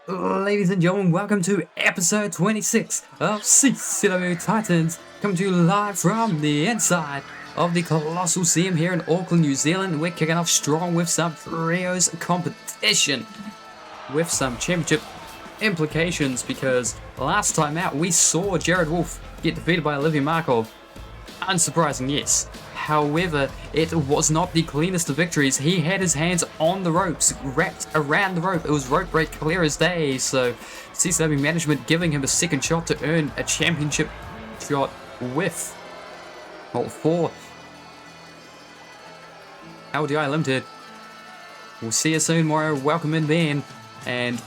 Ladies and gentlemen, welcome to episode 26 of CCW Titans, coming to you live from the inside of the Colossal CM here in Auckland, New Zealand. We're kicking off strong with some trios competition, with some championship implications, because last time out we saw Jared Wolf get defeated by Olivia Markov. Unsurprising, yes. However, it was not the cleanest of victories. He had his hands on the ropes, wrapped around the rope. It was rope break clear as day. So CCW management giving him a second shot to earn a championship shot with, well, for LDI Limited. We'll see you soon, Mario. Welcome in, Ben. And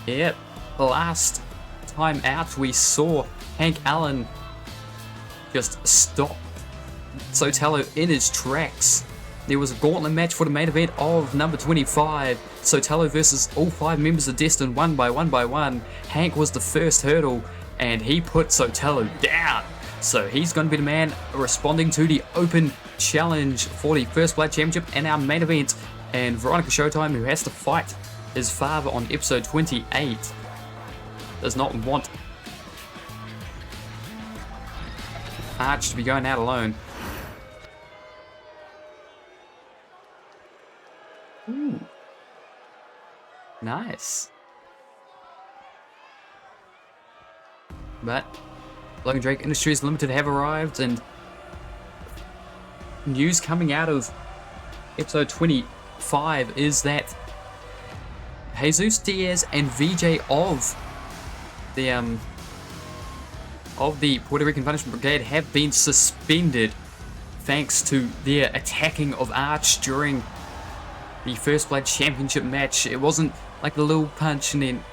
yeah, last time out we saw Hank Allen just stop Sotelo in his tracks. There was a gauntlet match for the main event of number 25. Sotelo versus all 5 members of Destin, one by one. Hank was the first hurdle and he put Sotelo down. So he's going to be the man responding to the open challenge for the First Blood Championship and our main event. And Veronica Showtime, who has to fight his father on episode 28, does not want Arch to be going out alone. Ooh. Nice. But Logan Drake Industries Limited have arrived, and news coming out of episode 25 is that Jesus Diaz and VJ of the Puerto Rican Punishment Brigade have been suspended thanks to their attacking of Arch during the First Blood Championship match. It wasn't like the little punch and then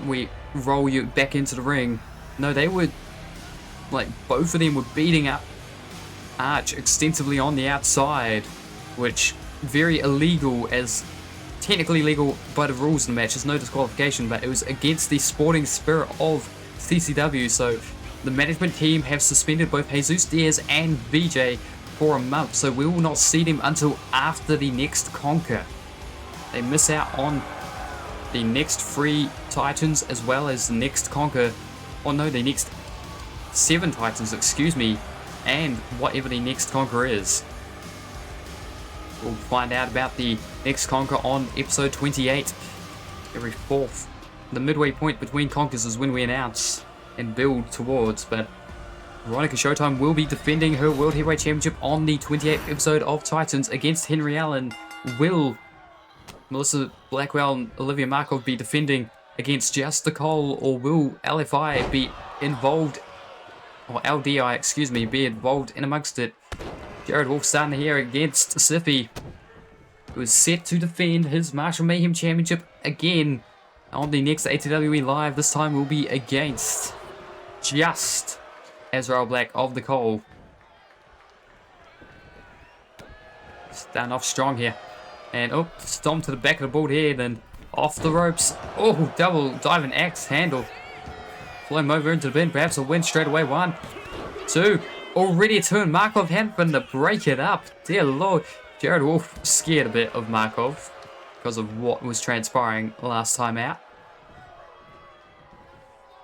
we roll you back into the ring. No, they were like, both of them were beating up Arch extensively on the outside, which very illegal, as technically legal by the rules of the match. There's no disqualification, but it was against the sporting spirit of CCW. So the management team have suspended both Jesus Diaz and VJ for a month, so we will not see them until after the next Conquer. They miss out on the next 3 Titans as well as the next Conquer, or no, the next 7 Titans, excuse me, and whatever the next Conquer is. We'll find out about the next Conquer on episode 28, every 4th. The midway point between Conquers is when we announce and build towards, but Veronica Showtime will be defending her World Heavyweight Championship on the 28th episode of Titans against Henry Allen. Will Melissa Blackwell and Olivia Markov be defending against Just Nicole, or will LFI be involved, or LDI, excuse me, be involved in amongst it? Jared Wolf starting here against Siffy, who is set to defend his Martial Mayhem Championship again on the next ATWE Live. This time will be against Just Azrael Black of the Cole. Starting off strong here. And oh, stomp to the back of the board here, then off the ropes. Oh, double diving axe handle. Flow him over into the bin, perhaps a win straight away. 1, 2. Already a turn. Markov having to break it up. Dear Lord. Jared Wolf scared a bit of Markov because of what was transpiring last time out.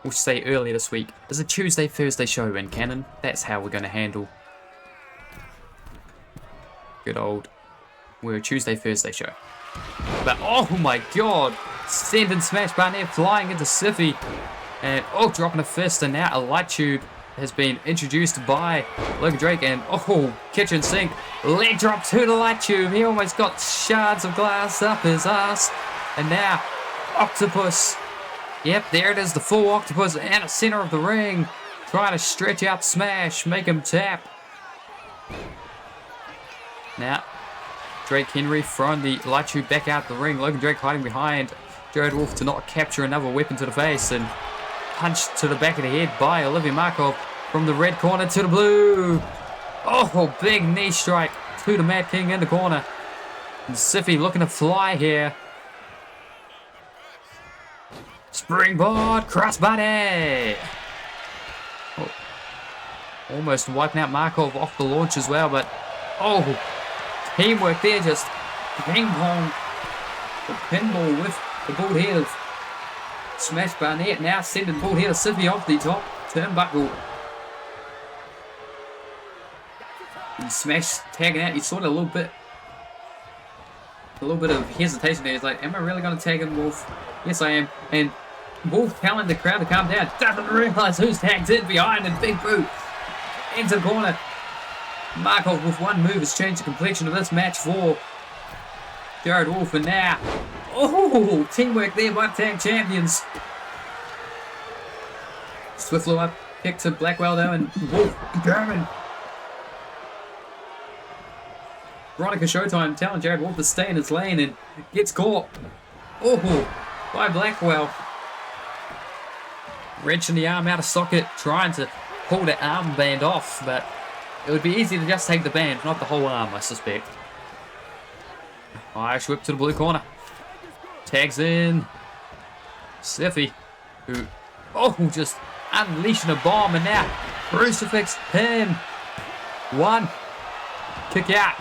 We'll say earlier this week. There's a Tuesday-Thursday show in canon. That's how we're going to handle good old, we're a Tuesday-Thursday show. But oh my god, send and smash by there, flying into Siffy. And oh, dropping a fist, and now a light tube has been introduced by Logan Drake. And oh, kitchen sink, leg drop to the light tube. He almost got shards of glass up his ass. And now, octopus. Yep, there it is, the full octopus in the center of the ring. Trying to stretch out smash, make him tap. Now, Drake Henry throwing the light tube back out the ring. Logan Drake hiding behind Jared Wolf to not capture another weapon to the face. And punched to the back of the head by Olivia Markov from the red corner to the blue. Oh, big knee strike to the Mad King in the corner. And Siffy looking to fly here. Springboard crossbody. Oh, almost wiping out Markov off the launch as well, but oh, teamwork there, just ping pong the pinball with the board head of Smash Barnett now sending the ball here to Siffy off the top turnbuckle. And Smash tagging out. You saw it a little bit of hesitation there. He's like, am I really going to tag him, Wolf? Yes, I am. And Wolf telling the crowd to calm down. Doesn't realise who's tagged in behind and big boot into the corner. Markov with one move has changed the complexion of this match for Jared Wolf. And now, oh, teamwork there by tag champions. Swiftlow up, kick to Blackwell though, and Wolf, German. Veronica Showtime telling Jared Wolf to stay in his lane and gets caught. Oh, by Blackwell. Wrenching the arm out of socket, trying to pull the armband off, but it would be easy to just take the band, not the whole arm, I suspect. Irish whip to the blue corner. Tags in. Siffy, who, just unleashing a bomb, and now crucifix pin. One. Kick out.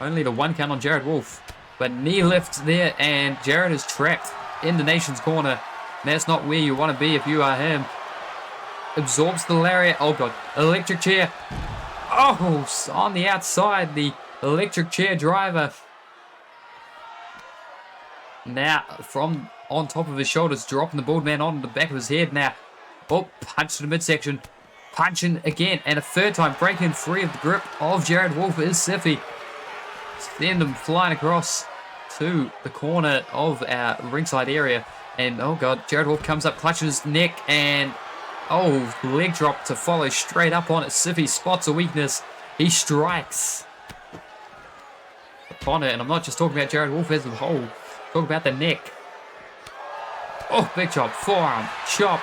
Only the one count on Jared Wolf. But knee lift there, and Jared is trapped in the nation's corner. That's not where you want to be if you are him. Absorbs the lariat. Oh god. Electric chair. Oh, on the outside, the electric chair driver. Now, from on top of his shoulders, dropping the bald man on the back of his head. Now, oh, punch to the midsection. Punching again, and a third time, breaking free of the grip of Jared Wolf is Siffy. Send him flying across to the corner of our ringside area. And, oh god, Jared Wolf comes up, clutches his neck, and, oh, leg drop to follow straight up on it. Siffy spots a weakness. He strikes upon it, and I'm not just talking about Jared Wolf as a whole. Talk about the neck. Oh, big chop, forearm, chop.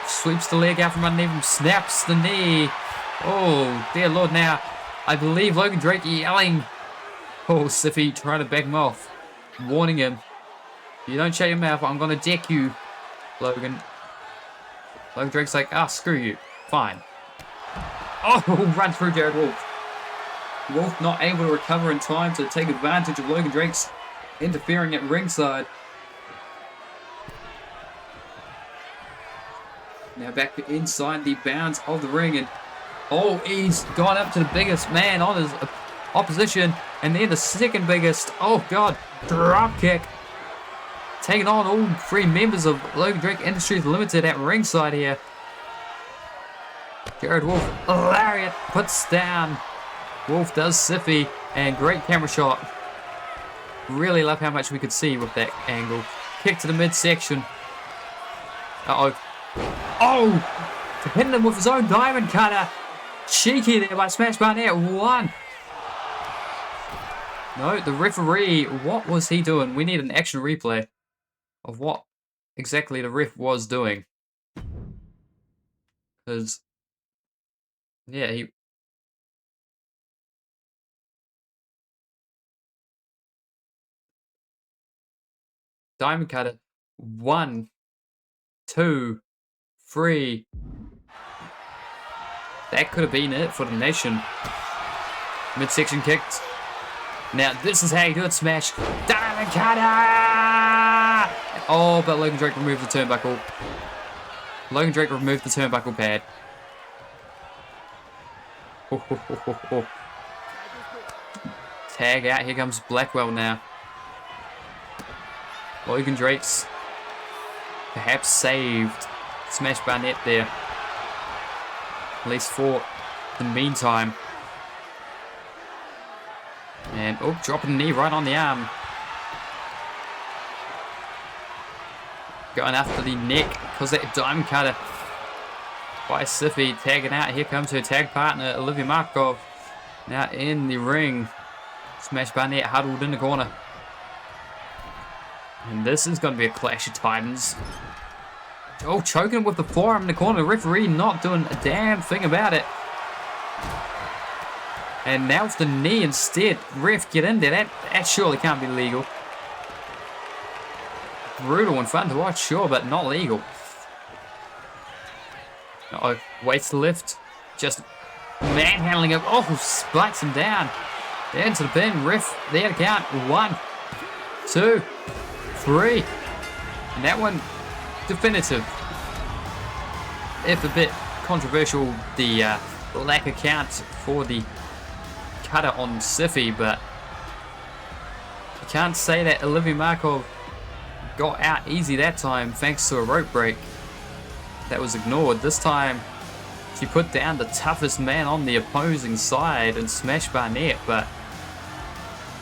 Sweeps the leg out from underneath him, snaps the knee. Oh, dear Lord, now, I believe Logan Drake yelling. Oh, Siffy trying to back him off, warning him. You don't shut your mouth, I'm going to deck you, Logan. Logan Drake's like, screw you. Fine. Oh, run through Jared Wolf. Wolf not able to recover in time to take advantage of Logan Drake's interfering at ringside. Now back inside the bounds of the ring, and oh, he's gone up to the biggest man on his opposition, and then the second biggest. Oh god, drop kick. Taking on all three members of Logan Drake Industries Limited at ringside here. Jared Wolf, lariat, puts down. Wolf does Siffy, and great camera shot. Really love how much we could see with that angle. Kick to the midsection. Uh-oh. Oh! Hitting him with his own diamond cutter. Cheeky there by Smash Barnett. One. No, the referee, what was he doing? We need an action replay of what exactly the ref was doing. Because, yeah, he... Diamond cutter. 1, 2, 3. That could have been it for the nation. Midsection kicked. Now this is how you do it, Smash. Diamond cutter! Oh, but Logan Drake removed the turnbuckle. Logan Drake removed the turnbuckle pad. Tag out. Here comes Blackwell now. Logan Drake's perhaps saved Smash Barnett there. At least for the meantime. And, oh, dropping the knee right on the arm. Going after the neck because that diamond cutter by Siffy. Tagging out. Here comes her tag partner, Olivia Markov. Now in the ring. Smash Barnett huddled in the corner. And this is going to be a clash of titans. Oh, choking with the forearm in the corner. The referee not doing a damn thing about it. And now with the knee instead. Ref, get in there. That surely can't be legal. Brutal and fun to watch, sure, but not legal. Uh-oh, waits to lift. Just manhandling him. Oh, spikes him down. Into the pin. Ref, there to count. 1, 2, 3. And that one, definitive. If a bit controversial, the lack of count for the cutter on Siffy, but you can't say that Olivia Markov got out easy that time thanks to a rope break that was ignored. This time, she put down the toughest man on the opposing side and smashed Barnett, but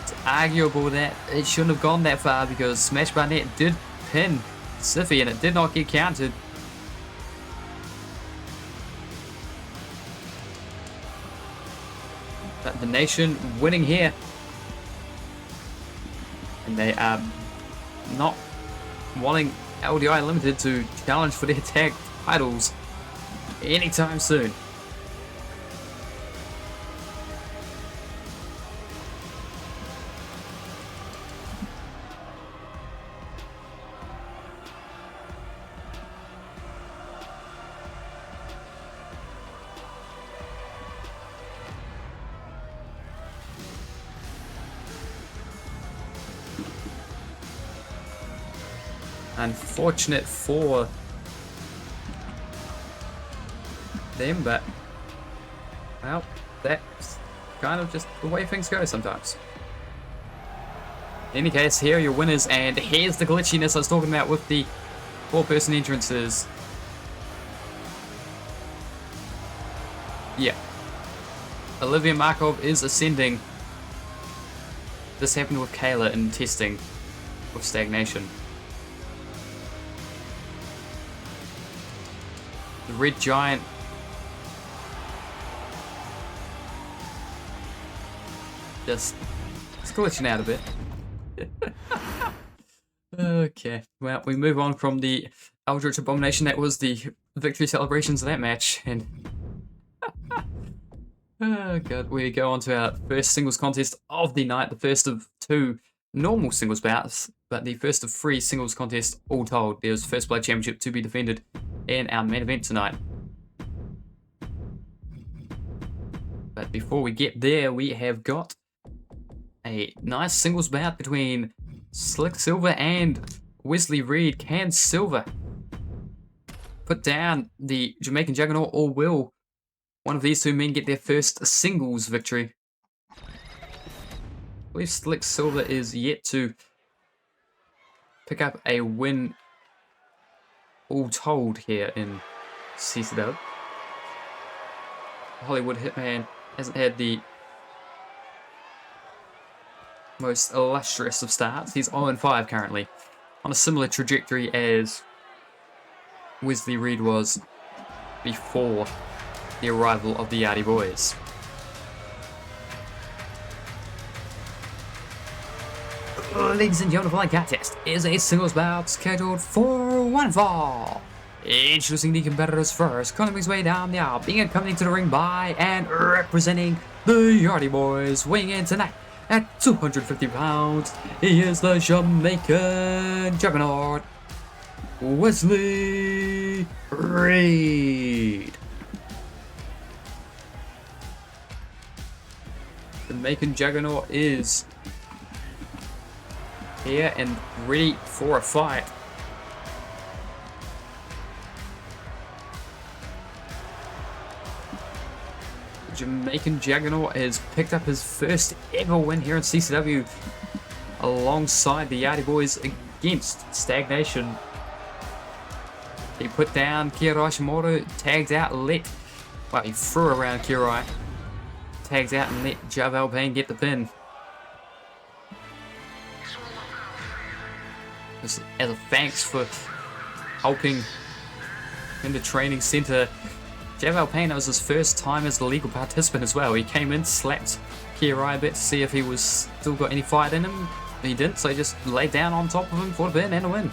it's arguable that it shouldn't have gone that far because Smash Barnett did pin Siffy and it did not get counted. But the Nation winning here. And they are not wanting LDI Limited to challenge for their tag titles anytime soon. Unfortunate for them, but well, that's kind of just the way things go sometimes. In any case, here are your winners, and here's the glitchiness I was talking about with the 4-person entrances. Yeah, Olivia Markov is ascending. This happened with Kayla in testing with Stagnation. The Red Giant just glitching out a bit. Okay, well, we move on from the Eldritch Abomination. That was the victory celebrations of that match, and oh god, we go on to our first singles contest of the night, the first of 2 normal singles bouts, but the first of 3 singles contests all told. There's First Blood Championship to be defended in our main event tonight. But before we get there, we have got a nice singles bout between Slick Silver and Wesley Reed. Can Silver put down the Jamaican Juggernaut, or will one of these 2 men get their first singles victory? I believe Slick Silver is yet to pick up a win all told here in CCW. Hollywood Hitman hasn't had the most illustrious of starts. He's 0-5 currently, on a similar trajectory as Wesley Reed was before the arrival of the Yardie Boys. Ladies and gentlemen, the following contest is a singles bout scheduled for 1 fall. Introducing the competitors first, coming his way down the aisle, being accompanied to the ring by and representing the Yardie Boys, weighing in tonight at 250 pounds. He is the Jamaican Juggernaut, Wesley Reed. Jamaican Juggernaut is here and ready for a fight. Jamaican Juggernaut has picked up his first ever win here in CCW alongside the Yardie Boys against Stagnation. He put down Kirai Shimoto, tagged out, he threw around Kirai, tags out and let Javel Payne get the pin. As a thanks for helping in the training center, Javel Payne, that was his first time as a legal participant as well. He came in, slapped Kirai a bit to see if he was still got any fight in him. He didn't, so he just laid down on top of him for a pin and a win.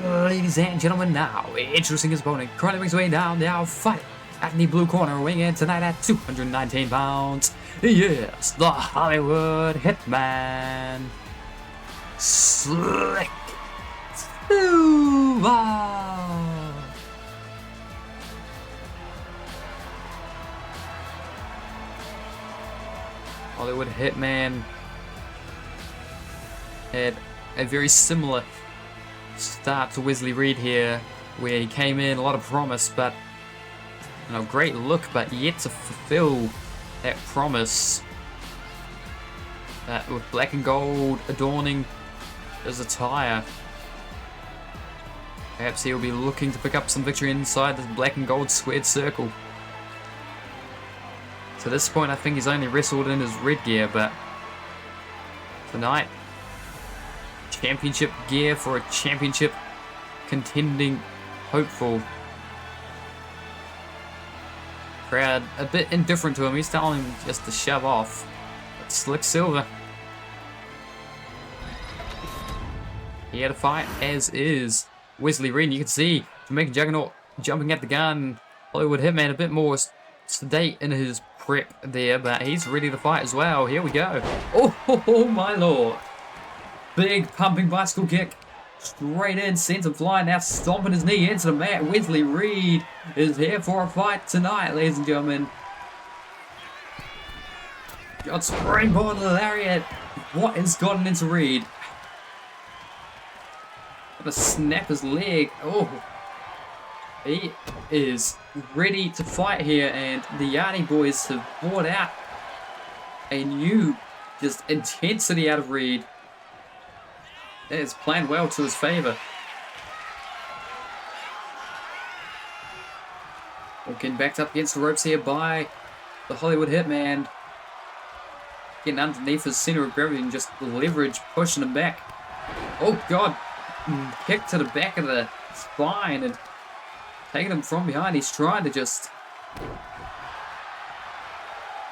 Ladies and gentlemen, now introducing his opponent, currently makes his way down the aisle, fighting at the blue corner, weighing in tonight at 219 pounds. Yes, the Hollywood Hitman, Slick Silver. Hollywood Hitman had a very similar start to Wesley Reed here, where he came in, a lot of promise, but great look, but yet to fulfill that promise. With black and gold adorning his attire. Perhaps he'll be looking to pick up some victory inside this black and gold squared circle. To this point, I think he's only wrestled in his red gear, but tonight, championship gear for a championship contending hopeful. Crowd a bit indifferent to him. He's telling him just to shove off. But Slick Silver, he had a fight, as is Wesley Reed. You can see Jamaican Juggernaut jumping at the gun. Hollywood Hitman a bit more sedate in his prep there, but he's ready to fight as well. Here we go. Oh my lord. Big pumping bicycle kick. Straight in, sends him flying, now stomping his knee into the mat. Wesley Reed is here for a fight tonight, ladies and gentlemen. Got springboard to the lariat. What has gotten into Reed? Gonna snap his leg. Oh, he is ready to fight here, and the Yardy boys have brought out a new just intensity out of Reed. That is playing well to his favor. Getting backed up against the ropes here by the Hollywood Hitman. Getting underneath his center of gravity and just leverage, pushing him back. Oh god. Kick to the back of the spine and taking him from behind. He's trying to just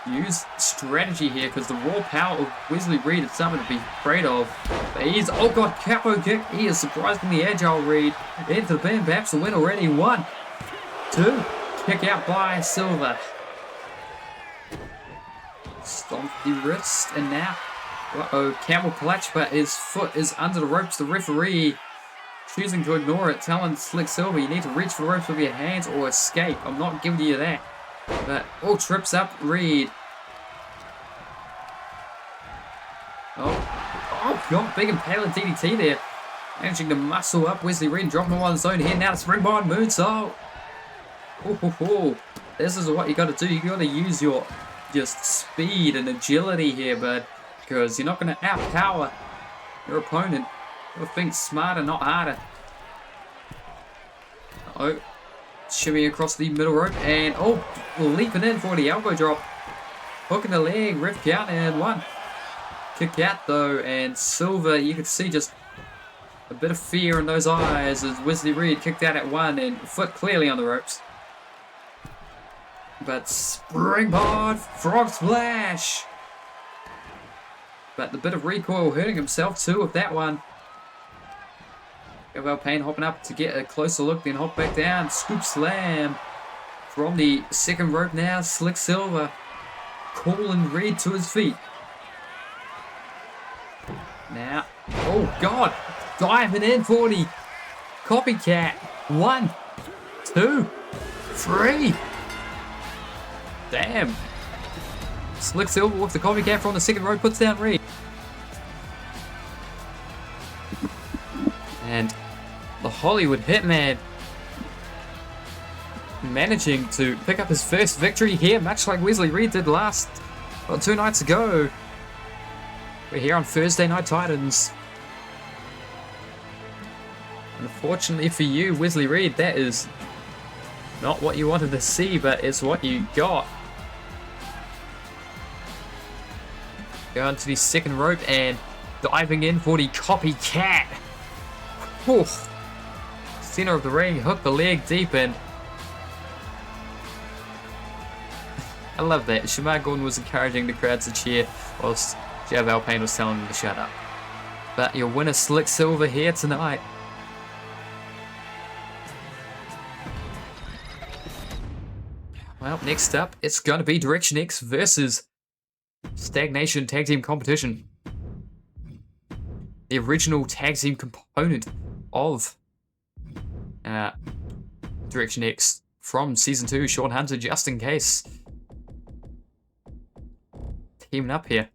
use strategy here, because the raw power of Wesley Reed is something to be afraid of. But he's, oh god, capo kick. He is surprisingly agile, Reed. Into the pin, perhaps the win already. 1, 2, kick out by Silver. Stomp the wrist, and now, camel clutch, but his foot is under the ropes. The referee choosing to ignore it, telling Slick Silver, you need to reach for the ropes with your hands or escape. I'm not giving you that. But trips up Reed. Oh god, big impaling DDT there. Managing to muscle up Wesley Reed, dropping him on his own here. Now the springboard moonsault. This is what you got to do. You got to use your just speed and agility here, bud, because you're not going to outpower your opponent. You got to think smarter, not harder. Shimmy across the middle rope, and leaping in for the elbow drop. Hooking the leg, ref count, and 1. Kick out though, and Silver, you can see just a bit of fear in those eyes as Wesley Reed kicked out at 1 and foot clearly on the ropes. But springboard, frog splash. But the bit of recoil hurting himself too with that one. Gabriel Payne hopping up to get a closer look, then hop back down. Scoop slam from the second rope now. Slick Silver calling Reed to his feet. Now, oh god, diving in for the copycat. 1, 2, 3. Damn. Slick Silver with the copycat from the second rope puts down Reed. And the Hollywood Hitman managing to pick up his first victory here, much like Wesley Reed did 2 nights ago. We're here on Thursday Night Titans. Unfortunately for you, Wesley Reed, that is not what you wanted to see, but it's what you got. Going to the second rope and diving in for the copycat. Oof. Center of the ring, hook the leg deep in. I love that. Shamar Gordon was encouraging the crowd to cheer whilst Javel Payne was telling them to shut up. But your winner, Slick Silver, here tonight. Well, next up, it's going to be Direction X versus Stagnation Tag Team Competition. The original tag team component of Direction X from Season 2, Sean Hunter, just in case. teaming up here.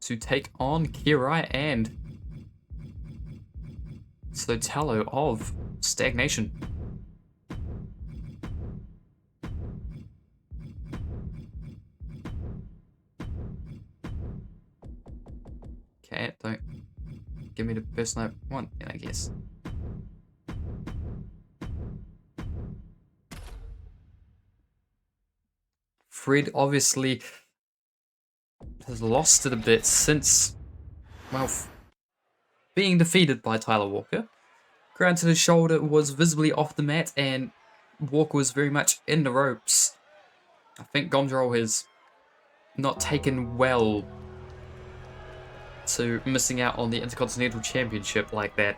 To take on Kirai and Sotelo of Stagnation. Okay, don't give me the person I want, I guess. Fred obviously has lost it a bit since, well, being defeated by Tyler Walker. Granted, his shoulder was visibly off the mat and Walker was very much in the ropes. I think Gondrel has not taken well to missing out on the Intercontinental Championship like that.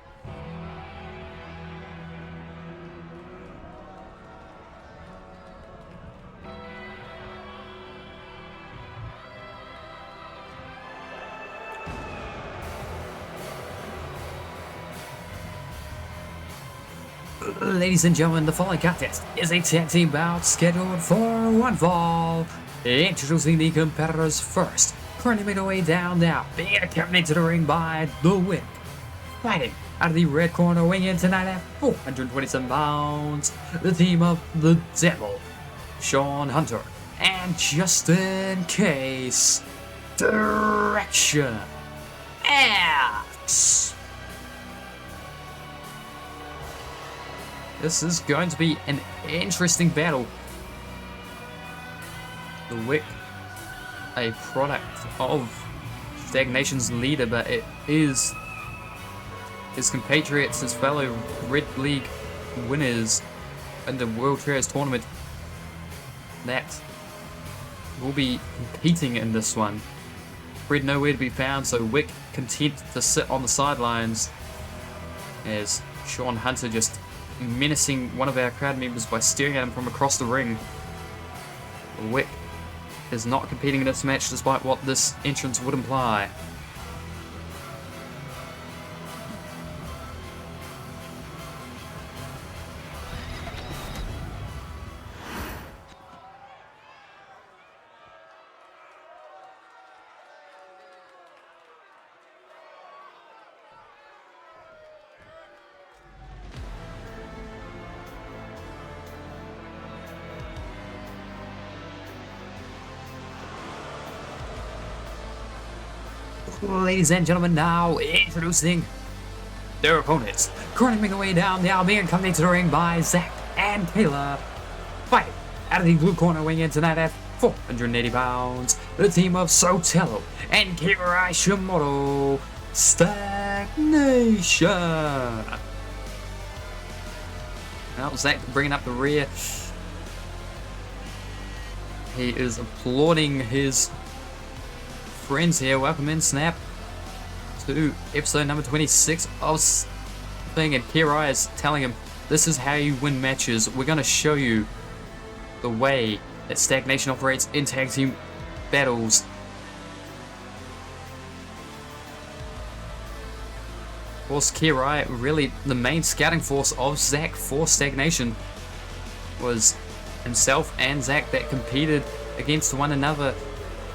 Ladies and gentlemen, the following contest is a tag team bout scheduled for one fall. Introducing the competitors first, currently made their way down now, being accompanied to the ring by The Wick. Fighting out of the red corner, weighing in tonight at 427 pounds, the team of The Devil, Sean Hunter, and Justin Case. Direction X. This is going to be an interesting battle. The Wick, a product of Stagnation's leader, but it is his compatriots, his fellow Red League winners in the World Trios tournament that will be competing in this one. Fred nowhere to be found, so Wick content to sit on the sidelines as Sean Hunter just menacing one of our crowd members by staring at him from across the ring. Wick is not competing in this match despite what this entrance would imply. Ladies and gentlemen, now introducing their opponents. Currently making their way down the aisle, being accompanied to the ring by Zach and Kayla. Fighting out of the blue corner, weighing in tonight at 480 pounds, the team of Sotelo and Kirai Shimoto. Stagnation. Now Zach bringing up the rear. He is applauding his friends here. Welcome in, Snap, to episode number 26 of thing, and Kirai is telling him, this is how you win matches. We're going to show you the way that Stagnation operates in tag team battles. Of course, Kirai, really the main scouting force of Zach for Stagnation, was himself and Zach that competed against one another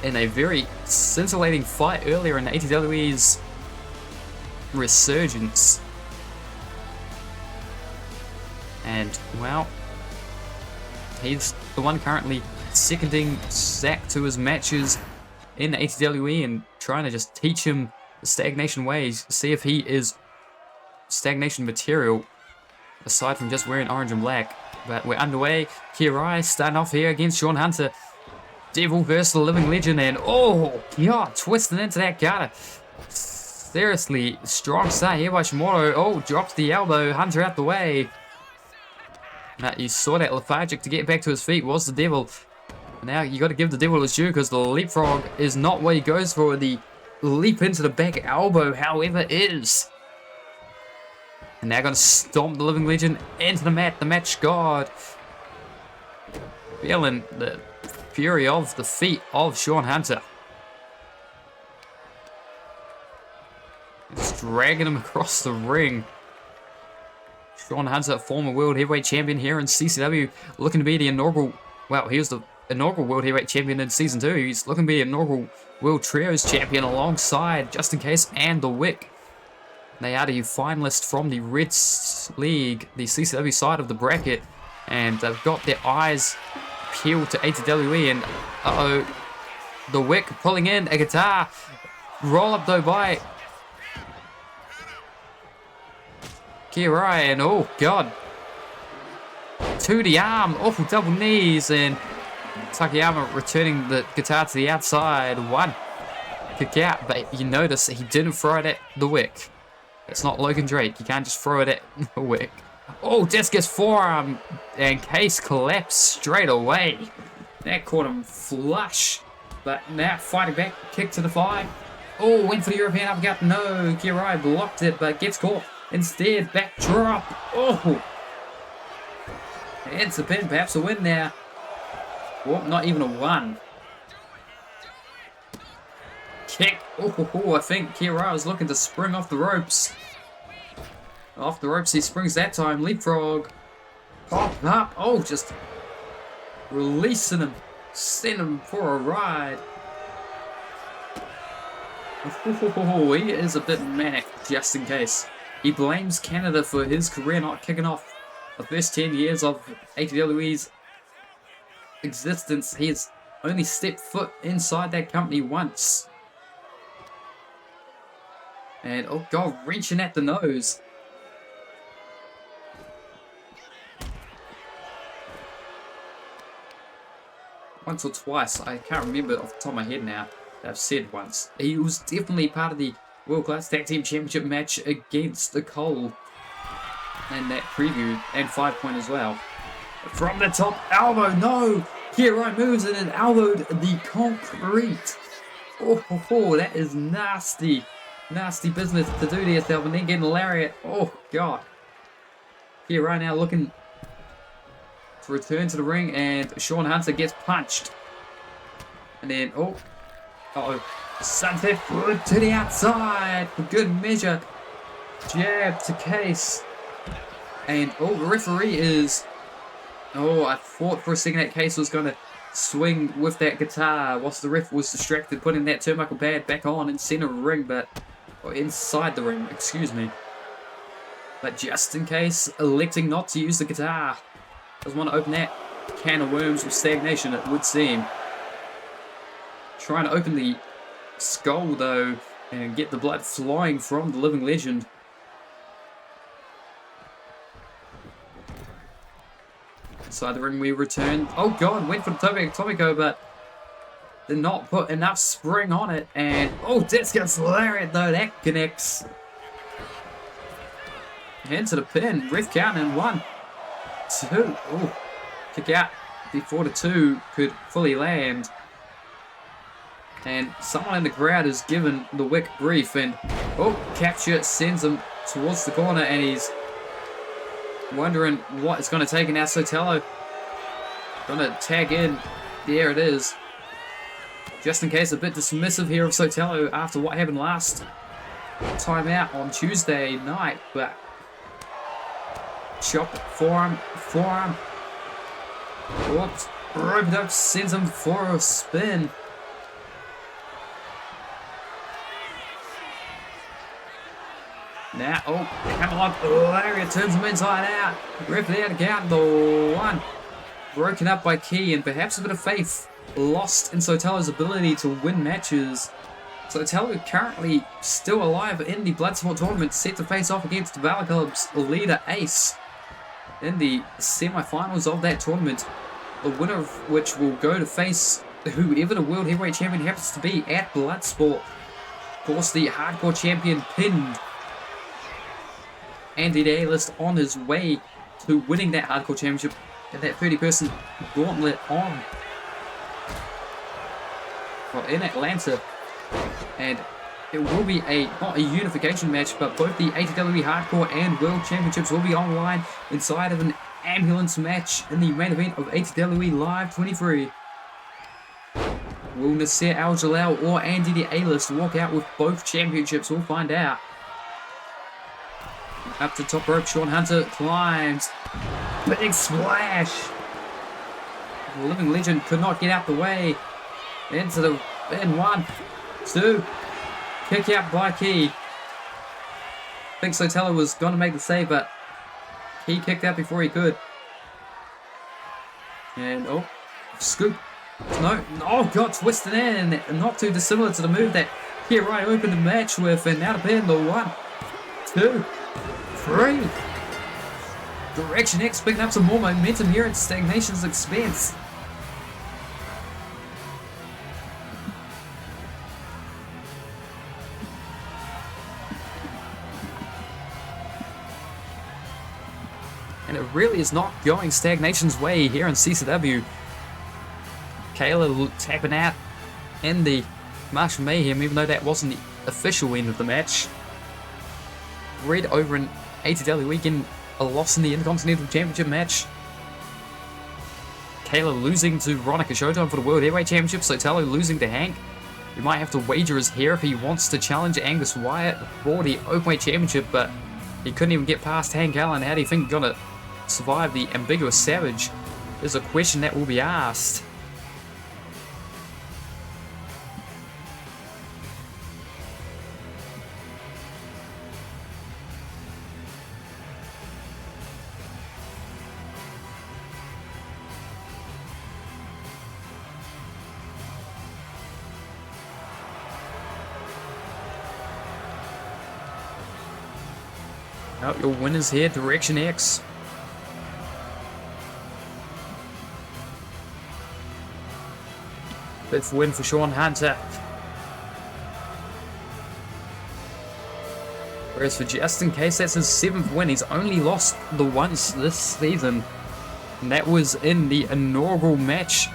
in a very scintillating fight earlier in ATWE's resurgence. And, well, he's the one currently seconding Zach to his matches in ATWE and trying to just teach him the Stagnation ways, see if he is Stagnation material, aside from just wearing orange and black. But we're underway. Kirai starting off here against Sean Hunter. Devil versus the Living Legend, and oh god, twisting into that gutter. Seriously, strong start here by Shimoto. Oh, drops the elbow, Hunter out the way. Now you saw that lethargic to get back to his feet was the Devil. Now you got to give the Devil his due, because the leapfrog is not what he goes for. The leap into the back elbow, however, is. And now going to stomp the Living Legend into the mat. The match god, feeling the fury of the feet of Sean Hunter. dragging him across the ring. Sean Hunter, former World Heavyweight Champion here in CCW, looking to be the inaugural, well, he was the inaugural World Heavyweight Champion in Season 2. He's looking to be inaugural World Trios Champion alongside Just In Case and The Wick. They are the finalists from the Red League, the CCW side of the bracket, and they've got their eyes peeled to ATWE, and uh-oh, The Wick pulling in a guitar. Roll up though by Kirai, and oh god, to the arm, awful double knees, and Takayama returning the guitar to the outside. One kick out, but you notice he didn't throw it at The Wick. It's not Logan Drake. You can't just throw it at The Wick. Oh, discus forearm, and Case collapsed straight away. That caught him flush, but now fighting back, kick to the thigh. Oh, went for the European uppercut. No, Kirai blocked it, but gets caught. Instead, backdrop. Oh, it's a pin, perhaps a win now. Well, not even a one. Kick. Oh, I think Kirai was looking to spring off the ropes. Off the ropes he springs that time. Leapfrog. Pop up. Oh, just releasing him. Send him for a ride. Oh, he is a bit manic, Just In Case. He blames Canada for his career not kicking off. The first 10 years of ATWE's existence, he has only stepped foot inside that company once. And, oh god, reaching at the nose. Once or twice, I can't remember off the top of my head now, that I've said once. He was definitely part of the World Class Tag Team Championship match against the Cole in that preview, and 5 Point as well. From the top, elbow, no! Kirai moves in and elbowed the concrete. Oh, that is nasty. Nasty business to do to yourself, and then getting a lariat. Oh, God. Kirai now looking to return to the ring, and Sean Hunter gets punched. And then, oh, uh-oh. Sunset foot to the outside for good measure. Jab to Case. And, oh, the referee is... Oh, I thought for a second that Case was going to swing with that guitar whilst the ref was distracted, putting that turnbuckle pad back on in center of the ring, but... Or inside the ring, excuse me. But Just In Case, electing not to use the guitar. Doesn't want to open that can of worms with stagnation, it would seem. Trying to open the skull, though, and get the blood flying from the living legend. Inside the ring we return. Oh god, went for the Tomiko, but did not put enough spring on it. And oh, discus lariat though, that connects. Into the pin, ref count in 1, 2. Oh, kick out before the 2 could fully land. And someone in the crowd has given the Wick grief, and oh, capture sends him towards the corner, and he's wondering what it's going to take. And now Sotelo going to tag in. There it is. Just In Case, a bit dismissive here of Sotelo after what happened last time out on Tuesday night, but chop, forearm. Whoops, roped up, sends him for a spin. Now, oh, Camelot lariat turns him inside out. Ref there to count the 1. Broken up by Key, and perhaps a bit of faith lost in Sotelo's ability to win matches. Sotelo currently still alive in the Bloodsport tournament, set to face off against Valor Club's leader Ace in the semi-finals of that tournament. The winner of which will go to face whoever the World Heavyweight Champion happens to be at Bloodsport. Of course, the Hardcore Champion pinned Andy the A-List on his way to winning that Hardcore Championship and that 30-person gauntlet on in Atlanta. And it will be not a unification match, but both the ATWE Hardcore and World Championships will be online inside of an ambulance match in the main event of ATWE Live 23. Will Nasser Al-Jalal or Andy the A-List walk out with both championships? We'll find out. Up to top rope, Sean Hunter climbs. Big splash. The living legend could not get out the way. In 1, 2. Kick out by Key. I think Sotelo was going to make the save, but he kicked out before he could. And, oh, scoop. No, oh god, twisted in. Not too dissimilar to the move that Hirai opened the match with. And now to pin the 1, 2, 3. Direction X picking up some more momentum here at Stagnation's expense. And it really is not going Stagnation's way here in CCW. Kayla tapping out in the Martial Mayhem, even though that wasn't the official end of the match. Red over in ATW weekend, a loss in the Intercontinental Championship match. Kayla losing to Veronica Showtime for the World Heavyweight Championship. Sotelo losing to Hank. We might have to wager his hair if he wants to challenge Angus Wyatt for the Openweight Championship, but he couldn't even get past Hank Allen. How do you think he's gonna survive the ambiguous Savage? Is a question that will be asked. Oh, your winners here, Direction X. Fifth win for Sean Hunter. Whereas for Justin Case, that's his 7th win. He's only lost the once this season. And that was in the inaugural match.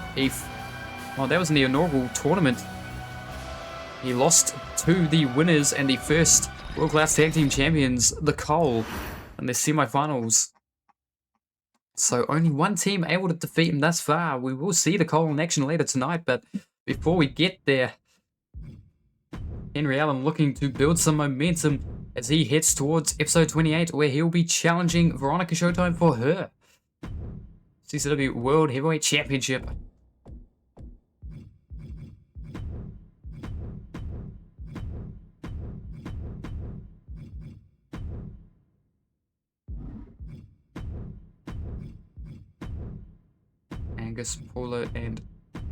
Well, that was in the inaugural tournament. He lost to the winners and the first World Class Tag Team Champions, the Cole, in the semi-finals. So only one team able to defeat him thus far. We will see the Cole in action later tonight, but before we get there, Henry Allen looking to build some momentum as he heads towards episode 28, where he'll be challenging Veronica Showtime for her CCW World Heavyweight Championship. Angus, Paulo, and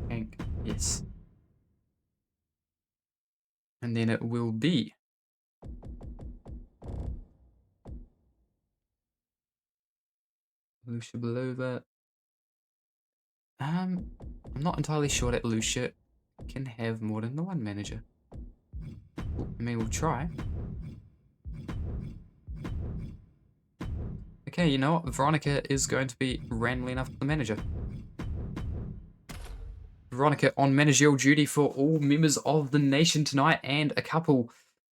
Hank, yes. And then it will be Lucia Belova. I'm not entirely sure that Lucia can have more than the one manager. I mean, we'll try. Okay, you know what? Veronica is going to be randomly enough the manager. Veronica on managerial duty for all members of the nation tonight, and a couple,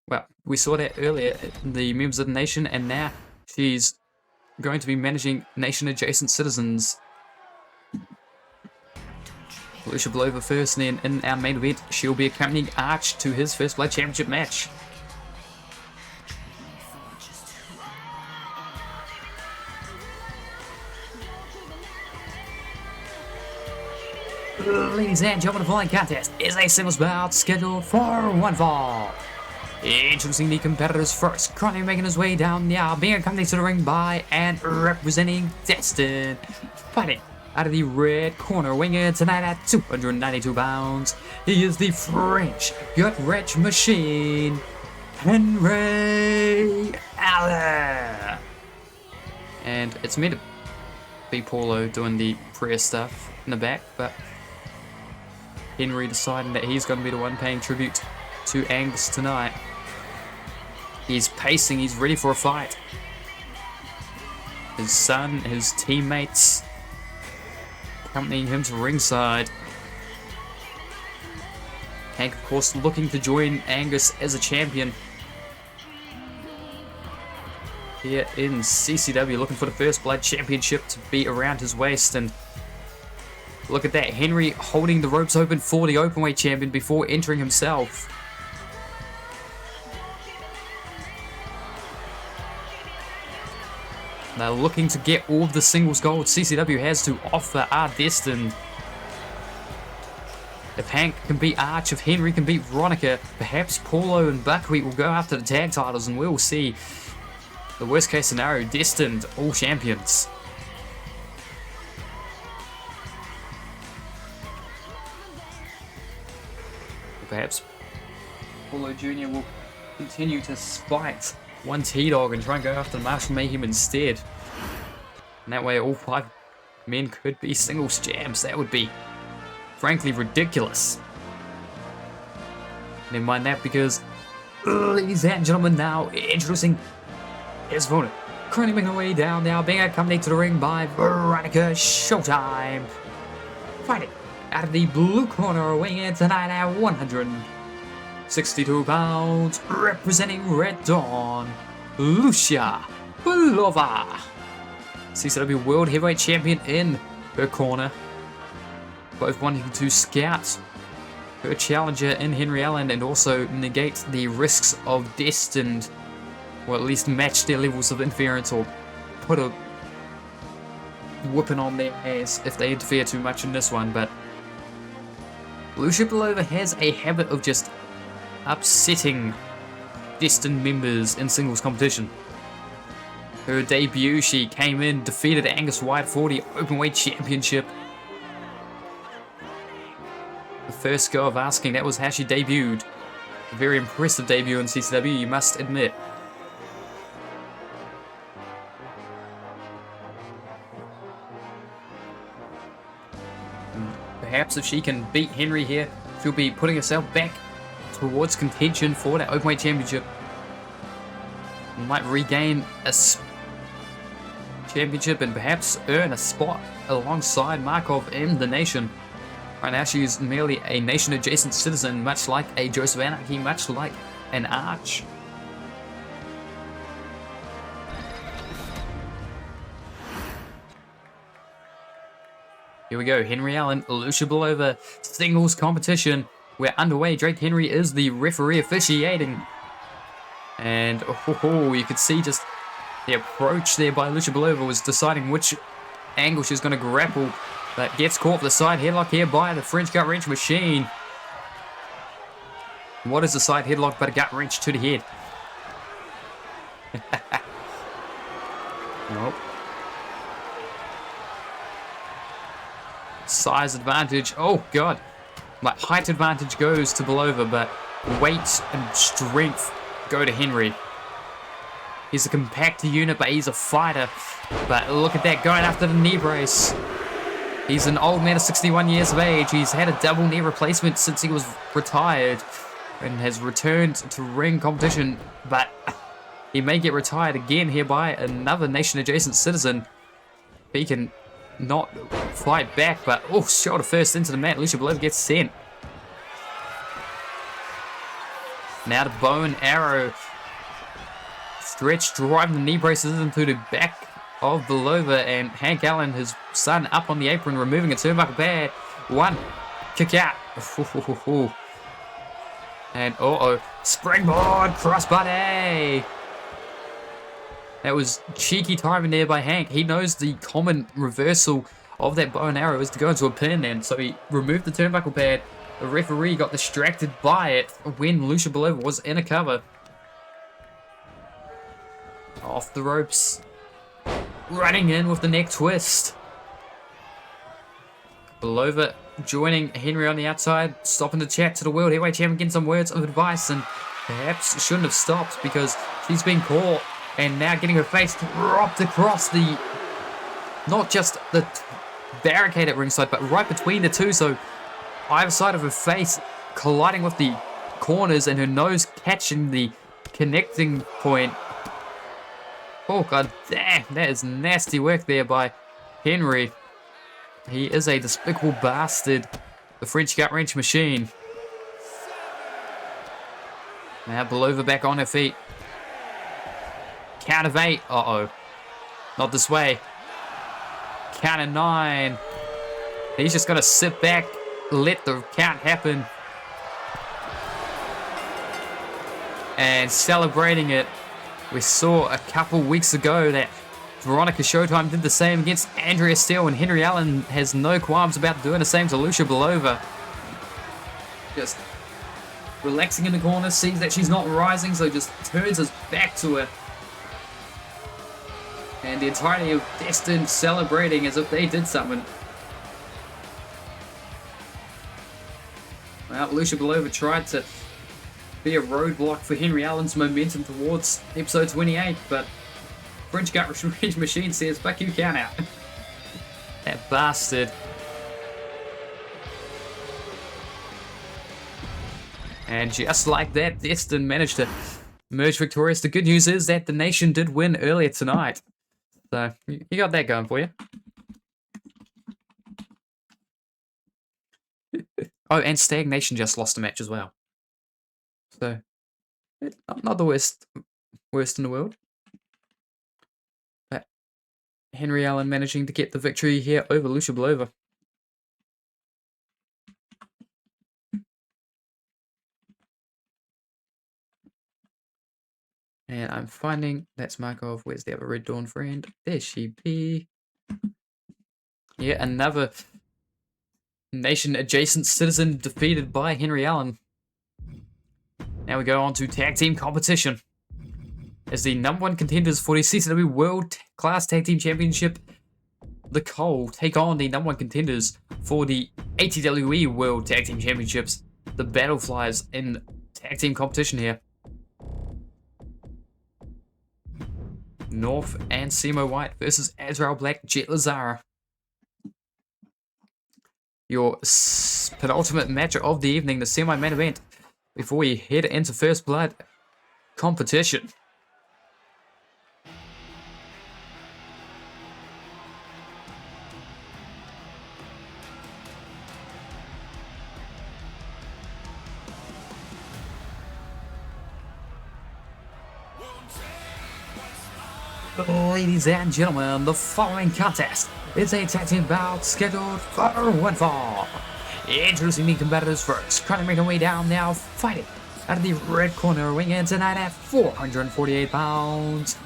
well, we saw that earlier, the members of the nation, and now she's going to be managing nation adjacent citizens. Lucia Belova first, and then in our main event, she'll be accompanying Arch to his First Blood Championship match. Ladies and gentlemen, the following contest is a singles bout scheduled for one fall. Introducing the competitors first, currently making his way down the aisle, being accompanied to the ring by and representing Destin. Fighting out of the red corner, weighing in tonight at 292 pounds. He is the French gut-wrench machine, Henry Allen. And it's meant to be Paulo doing the prayer stuff in the back, but Henry deciding that he's going to be the one paying tribute to Angus tonight. He's pacing, he's ready for a fight. His son, his teammates accompanying him to ringside. Hank, of course, looking to join Angus as a champion here in CCW, looking for the First Blood Championship to be around his waist. And look at that, Henry holding the ropes open for the Openweight champion before entering himself. They're looking to get all of the singles gold CCW has to offer are destined. If Hank can beat Arch, if Henry can beat Veronica, perhaps Paulo and Buckwheat will go after the tag titles, and we'll see the worst case scenario, destined all champions. Perhaps Paulo Jr. will continue to spite one T-Dog and try and go after Marshall Mayhem instead. And that way all 5 men could be singles champs. That would be frankly ridiculous. Never mind that, because ladies and gentlemen, now introducing his opponent. Currently making her way down now, being accompanied to the ring by Veronica Showtime. Fighting out of the blue corner, weighing in tonight at 162 pounds, representing Red Dawn, Lucia Belova. CCW World Heavyweight Champion in her corner. Both wanting to scout her challenger in Henry Allen and also negate the risks of destined, or at least match their levels of interference or put a whooping on their ass if they interfere too much in this one. But Lucia Belova has a habit of just upsetting destined members in singles competition. Her debut, she came in, defeated Angus White for the Openweight Championship. The first go of asking, that was how she debuted. A very impressive debut in CCW, you must admit. Perhaps if she can beat Henry here, she'll be putting herself back towards contention for that Openweight Championship. Might regain a championship and perhaps earn a spot alongside Markov in the Nation. Right now she is merely a Nation adjacent citizen, much like a Joseph Anarchy, much like an Arch. Here we go, Henry Allen, Lucia Belova, singles competition. We're underway. Drake Henry is the referee officiating. And you could see just the approach there by Lucia Belova was deciding which angle she's going to grapple. But gets caught for the side headlock here by the French gut wrench machine. What is the side headlock but a gut wrench to the head? Nope. Size advantage. Oh, God. Like, height advantage goes to Belova, but weight and strength go to Henry. He's a compact unit, but he's a fighter. But look at that, going after the knee brace. He's an old man of 61 years of age. He's had a double knee replacement since he was retired and has returned to ring competition, but he may get retired again here by another Nation-adjacent citizen. He can not fight back, but shoulder first into the mat. Lucia Belova gets sent. Now the bow and arrow. Stretch, driving the knee braces into the back of Belova, and Hank Allen, his son, up on the apron, removing a turnbuckle pad. One, kick out. And springboard crossbody. That was cheeky timing there by Hank. He knows the common reversal of that bow and arrow is to go into a pin, and so he removed the turnbuckle pad. The referee got distracted by it when Lucia Belova was in a cover. Off the ropes. Running in with the neck twist. Belova joining Henry on the outside, stopping the chat to the World Heavyweight Champion, getting some words of advice, and perhaps shouldn't have stopped because she's been caught. And now getting her face dropped across the, not just the barricade at ringside, but right between the two. So either side of her face colliding with the corners and her nose catching the connecting point. Oh, God damn. That is nasty work there by Henry. He is a despicable bastard. The French gut wrench machine. Now Belova back on her feet. Count of 8. Not this way. Count of 9. He's just going to sit back, let the count happen. And celebrating it. We saw a couple weeks ago that Veronica Showtime did the same against Andrea Steele, and Henry Allen has no qualms about doing the same to Lucia Belova. Just relaxing in the corner, sees that she's not rising, so just turns his back to her. And the entirety of Destin celebrating as if they did something. Well, Lucia Belova tried to be a roadblock for Henry Allen's momentum towards episode 28, but French Gut Revenge Machine says, fuck you, count out. That bastard. And just like that, Destin managed to emerge victorious. The good news is that the Nation did win earlier tonight. So, you got that going for you. Oh, and Stagnation just lost a match as well. So, not the worst in the world. But Henry Allen managing to get the victory here over Lucia Belova. And I'm finding, that's Markov, where's the other Red Dawn friend? There she be. Yeah, another Nation adjacent citizen defeated by Henry Allen. Now we go on to tag team competition. As the #1 contenders for the CCW World Class Tag Team Championship, the Cole take on the #1 contenders for the ATWE World Tag Team Championships, the Battleflies, in tag team competition here. North and Simo White versus Azrael Black, Jet Lazara. Your penultimate match of the evening, the semi-main event, before we head into First Blood competition. Ladies and gentlemen, the following contest is a tag team bout scheduled for one fall. Introducing the competitors first, trying to make their way down now, fighting out of the red corner, weighing in tonight at 448 pounds.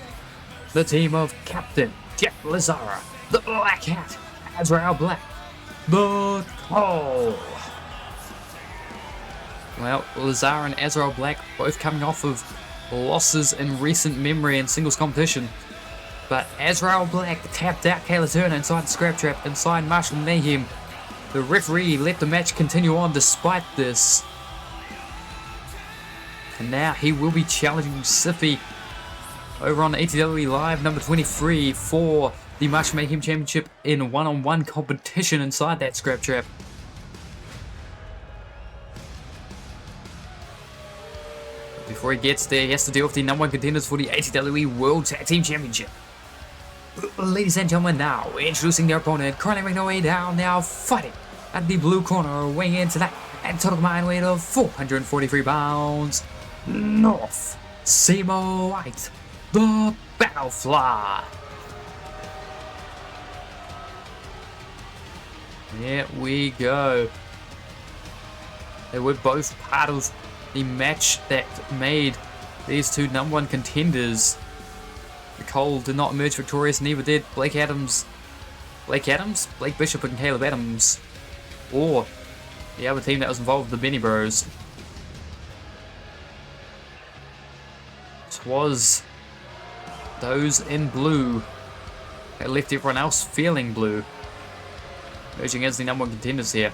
The team of Captain Jet Lazara, the Black Cat, Azrael Black, the Cole. Well, Lazara and Azrael Black both coming off of losses in recent memory in singles competition. But Azrael Black tapped out Kayla Turner inside the Scrap Trap, inside Marshall Mayhem. The referee let the match continue on despite this. And now he will be challenging Siffy over on ATWE Live number 23 for the Marshall Mayhem Championship in one-on-one competition inside that Scrap Trap. Before he gets there, he has to deal with the #1 contenders for the ATWE World Tag Team Championship. Ladies and gentlemen, now introducing their opponent, currently making their way down, now fighting at the blue corner, weighing in tonight at total combined weight of 443 pounds, North Simo White, the Battlefly. There we go. They were both part of the match that made these two #1 contenders. The Cole did not emerge victorious, neither did Blake Adams? Blake Bishop and Caleb Adams. Or the other team that was involved, the Benny Bros. It was those in blue that left everyone else feeling blue. Emerging as the #1 contenders here.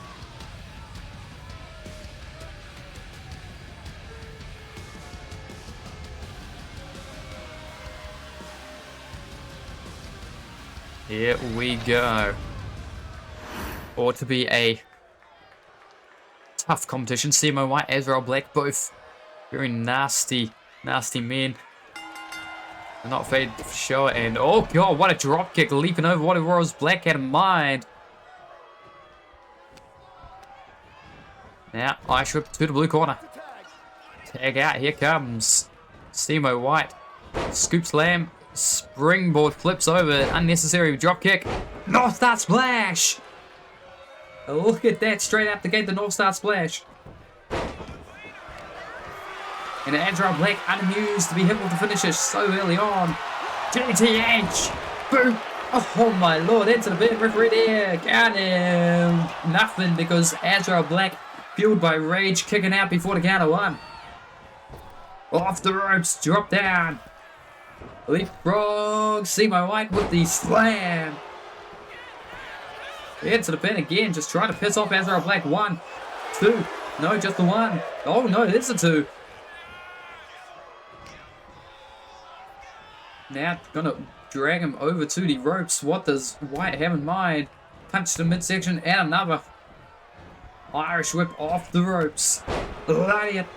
Here we go. Ought to be a tough competition. Simo White, Azrael Black, both very nasty men. They're not faded for sure. And oh god, what a drop kick, leaping over what it was Black had in mind. Now, ice whip to the blue corner. Tag out, here comes Simo White. Scoop slam. Springboard flips over, unnecessary drop kick. North Star Splash! Look at that, straight out the gate, the North Star Splash. And Azrael Black unamused to be hit with the finisher so early on. GTH! Boom. Oh my lord, into the bin, referee there. Got him. Nothing because Azrael Black, fueled by rage, kicking out before the count of 1. Off the ropes, drop down. Leapfrog, Simo White with the slam. Into the pin again, just trying to piss off Azrael Black. 1, 2, no, just the 1. Oh no, it's a 2. Now gonna drag him over to the ropes. What does White have in mind? Punch the midsection and another. Irish whip off the ropes. Lariat.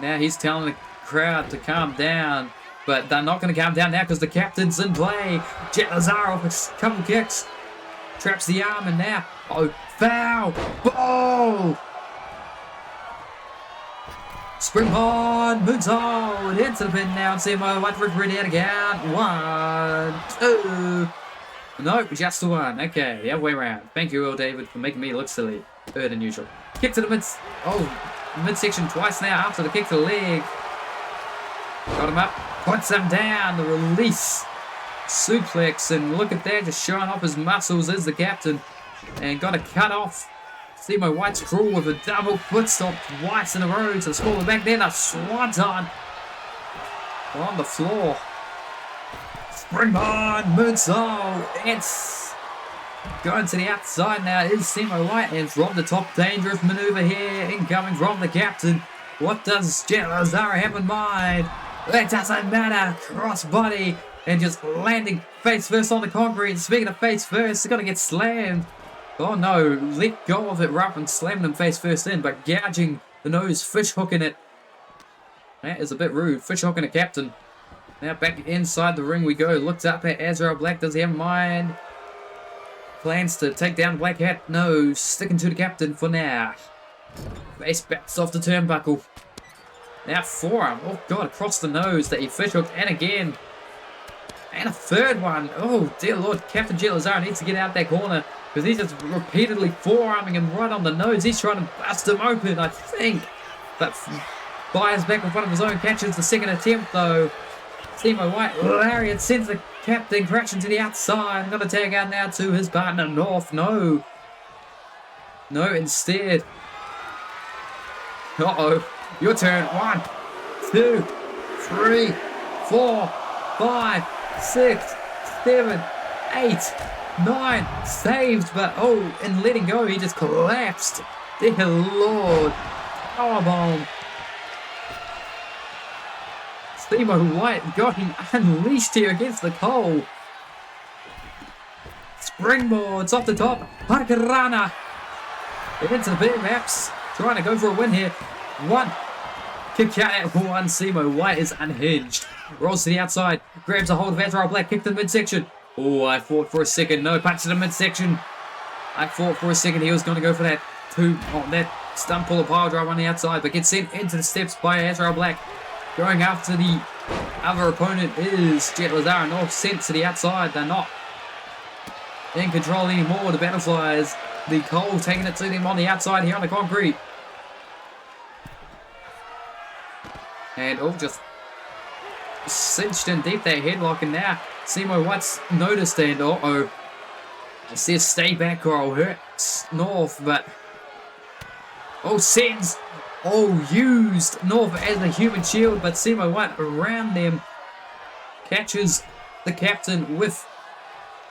Now he's telling the crowd to calm down. But they're not going to calm down now because the captain's in play. Jet Lazaro with a couple kicks. Traps the arm and now. Oh, foul. Ball. Springboard. Moonsault. Into the pin now. Simo White referee out again. 1, 2. No, just the 1. Okay, the other way around. Thank you, Earl David, for making me look silly. Better than usual. Kick to the midsection twice now after the kick to the leg. Got him up. Puts him down. The release. Suplex. And look at that. Just showing off his muscles as the captain. And got a cut off. Simo White's cruel with a double foot stop twice in a row to score the back then. A swanton on the floor. Springboard. Moonsault. It's going to the outside now. Is Simo White. And from the top, dangerous maneuver here. Incoming from the captain. What does Jet Lazaro have in mind? It doesn't matter. Crossbody. And just landing face first on the concrete. Speaking of face first, he's going to get slammed. Oh no, let go of it rather than slamming him face first in, but gouging the nose, fish hooking it. That is a bit rude. Fish hooking a captain. Now back inside the ring we go. Looks up at Azrael Black. Does he have in mind? Plans to take down Black Hat? No, sticking to the captain for now. Face backs off the turnbuckle. Now forearm. Oh god, across the nose that he fish hooked. And again. And a third one. Oh dear lord, Captain Jet Lazaro needs to get out that corner. Because he's just repeatedly forearming him right on the nose. He's trying to bust him open, I think. But fires back with one of his own catches. The second attempt, though. Simo White, lariat, sends the captain crashing to the outside. Got to tag out now to his partner, North. No. No, instead. Uh-oh. Your turn. 1, 2, 3, 4, 5, 6, 7, 8. 9, saved, but oh, in letting go, he just collapsed. Dear Lord. Powerbomb. Simo White getting unleashed here against the Cole. Springboards off the top. Hurricanrana. Into the big maps. Trying to go for a win here. 1. Kick out at 1. Simo White is unhinged. Rolls to the outside. Grabs a hold of Azrael Black. Kick to the midsection. Oh, I thought for a second. No, punch to the midsection. I thought for a second he was going to go for that that stump puller pile drive on the outside, but gets sent into the steps by Azrael Black. Going after the other opponent is Jet Lazaro. North sent to the outside. They're not in control anymore. The Battleflies. The Cole taking it to them on the outside here on the concrete. And oh, just cinched in deep that headlock, and now Simo White's noticed, and uh-oh. It says stay back or I'll hurt North, but oh, sends. Oh, used North as a human shield, but Simo White around them catches the captain with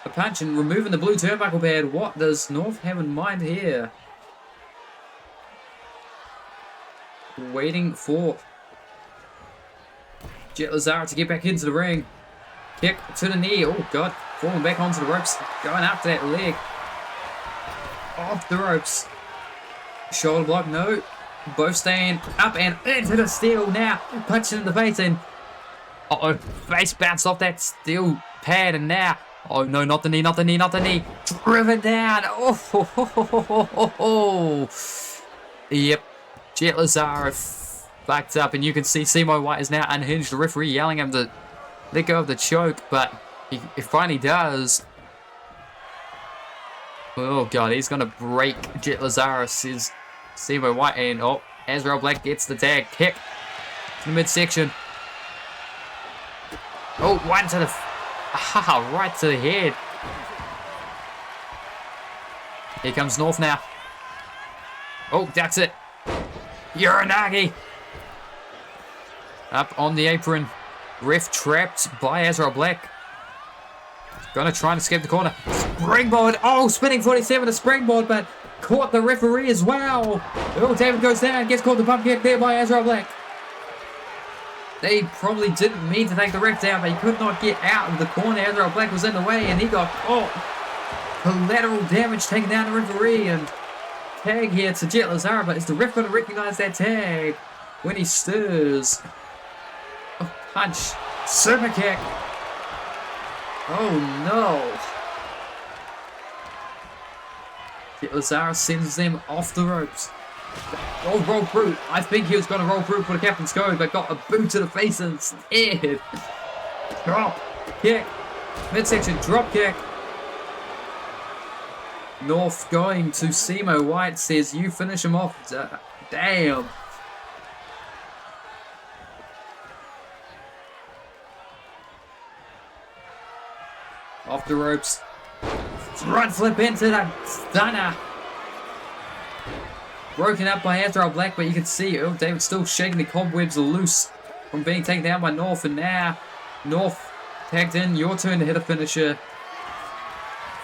a punch and removing the blue turnbuckle pad. What does North have in mind here? Waiting for Jet Lazaro to get back into the ring. Kick to the knee. Oh, God. Falling back onto the ropes. Going after that leg. Off the ropes. Shoulder block. No. Both staying up and into the steel now. Punching in the face and uh-oh. Face bounced off that steel pad and now. Oh, no. Not the knee. Not the knee. Not the knee. Driven down. Oh. Yep. Jet Lazaro backed up, and you can see Simo White is now unhinged. The referee yelling at him to let go of the choke, but he finally does. Oh god, he's gonna break Jet Lazaro, says Simo White, and oh, Azrael Black gets the tag. Kick to the midsection. Oh, one to the... right to the head. Here comes North now. Oh, that's it. Uranagi. Up on the apron. Ref trapped by Azrael Black. Gonna try and escape the corner. Springboard. Oh, spinning 47 to springboard, but caught the referee as well. Oh, David goes down. Gets caught the bump kick there by Azrael Black. They probably didn't mean to take the ref down, but he could not get out of the corner. Azrael Black was in the way, and he got caught. Collateral damage taking down the referee, and tag here to Jet Lazara, but is the ref going to recognize that tag when he stirs? Oh, punch. Super kick. Oh no. Jet Lazara sends them off the ropes. Oh, roll through. I think he was going to roll through for the captain's code, but got a boot to the face instead. Drop kick. Midsection drop kick. North going to Simo White, says you finish him off. Damn. Off the ropes. Front flip into the stunner. Broken up by Azrael Black, but you can see David still shaking the cobwebs loose from being taken down by North, and now North tagged in. Your turn to hit a finisher.